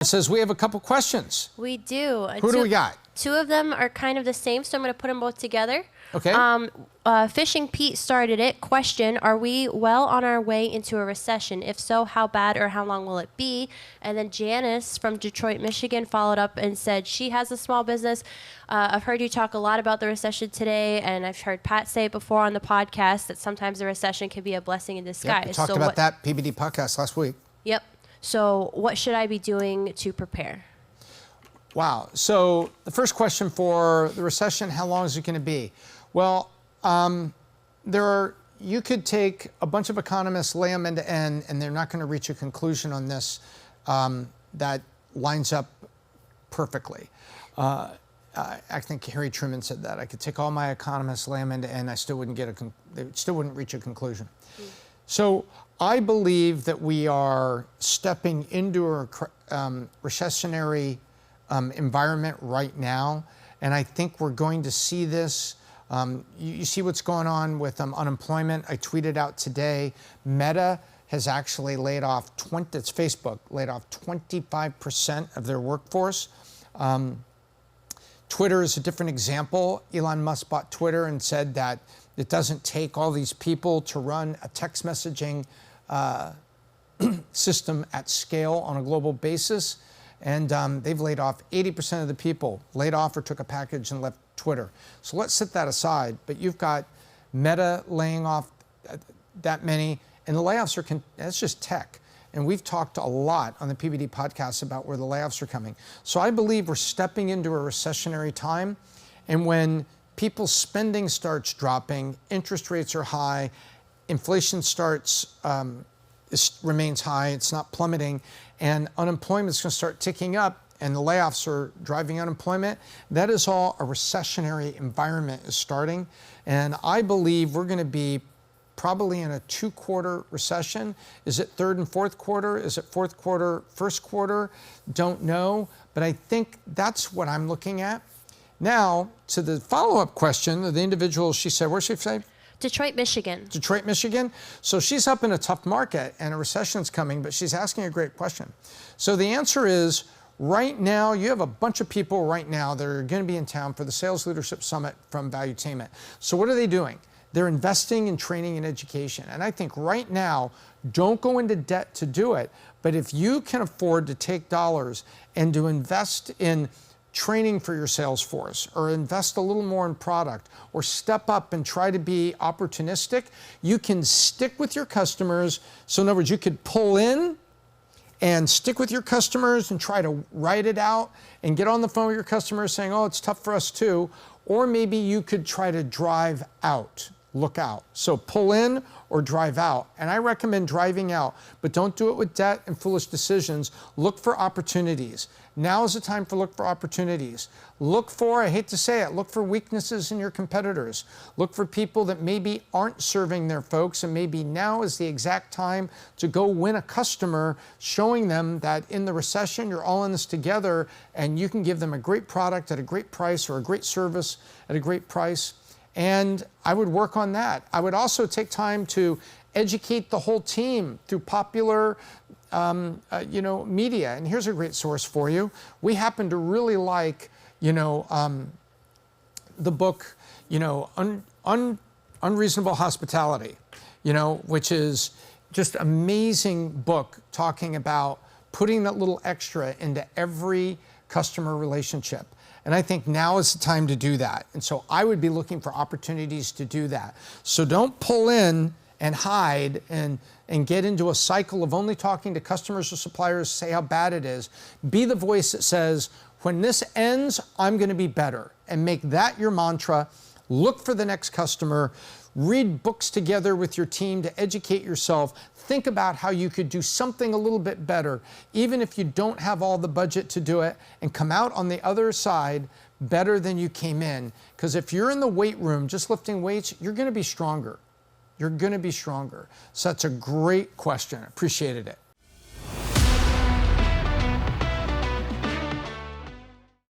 It says we have a couple questions. We do. Who do we got? Two of them are kind of the same, so I'm going to put them both together. Okay. Fishing Pete started it. Question, are we well on our way into a recession? If so, how bad or how long will it be? And then Janice from Detroit, Michigan followed up and said she has a small business. I've heard you talk a lot about the recession today, and I've heard Pat say it before on the podcast that sometimes a recession can be a blessing in disguise. Yep, we talked about that PBD podcast last week. Yep. So what should I be doing to prepare? Wow. So the first question for the recession, how long is it going to be? Well, you could take a bunch of economists, lay them end to end, and they're not going to reach a conclusion on this that lines up perfectly. I think Harry Truman said that. I could take all my economists, lay them end to end, I still wouldn't they still wouldn't reach a conclusion. So I believe that we are stepping into a recessionary environment right now, and I think we're going to see this. You see what's going on with unemployment. I tweeted out today, Meta has actually laid off it's Facebook, laid off 25% of their workforce. Twitter is a different example. Elon Musk bought Twitter and said that it doesn't take all these people to run a text messaging system at scale on a global basis. And they've laid off 80% of the people, laid off or took a package and left Twitter. So let's set that aside. But you've got Meta laying off that many, and the layoffs that's just tech. And we've talked a lot on the PBD podcast about where the layoffs are coming. So I believe we're stepping into a recessionary time. And when people's spending starts dropping, interest rates are high, inflation remains high, it's not plummeting, and unemployment is going to start ticking up, and the layoffs are driving unemployment, that is all a recessionary environment is starting. And I believe we're going to be probably in a 2-quarter recession. Is it third and fourth quarter? Is it fourth quarter, first quarter? Don't know, but I think that's what I'm looking at. Now, to the follow-up question, the individual, she said, where's she say? Detroit, Michigan. Detroit, Michigan. So she's up in a tough market and a recession's coming, but she's asking a great question. So the answer is, right now, you have a bunch of people right now that are going to be in town for the Sales Leadership Summit from Valuetainment. So what are they doing? They're investing in training and education. And I think right now, don't go into debt to do it, but if you can afford to take dollars and to invest in training for your sales force, or invest a little more in product, or step up and try to be opportunistic, you can stick with your customers. So in other words, you could pull in and stick with your customers and try to write it out and get on the phone with your customers saying, oh, it's tough for us too. Or maybe you could try to drive out, look out. So pull in or drive out. And I recommend driving out, but don't do it with debt and foolish decisions. Look for opportunities. Now is the time to look for opportunities. Look for, I hate to say it, look for weaknesses in your competitors. Look for people that maybe aren't serving their folks, and maybe now is the exact time to go win a customer, showing them that in the recession, you're all in this together, and you can give them a great product at a great price, or a great service at a great price. And I would work on that. I would also take time to educate the whole team through popular media. And here's a great source for you. We happen to really like, the book, Unreasonable Hospitality, which is just amazing book talking about putting that little extra into every customer relationship. And I think now is the time to do that. And so I would be looking for opportunities to do that. So don't pull in and hide and get into a cycle of only talking to customers or suppliers, say how bad it is. Be the voice that says, when this ends, I'm going to be better. And make that your mantra. Look for the next customer. Read books together with your team to educate yourself. Think about how you could do something a little bit better, even if you don't have all the budget to do it, and come out on the other side better than you came in. Because if you're in the weight room just lifting weights, you're going to be stronger. You're going to be stronger. So that's a great question. Appreciated it.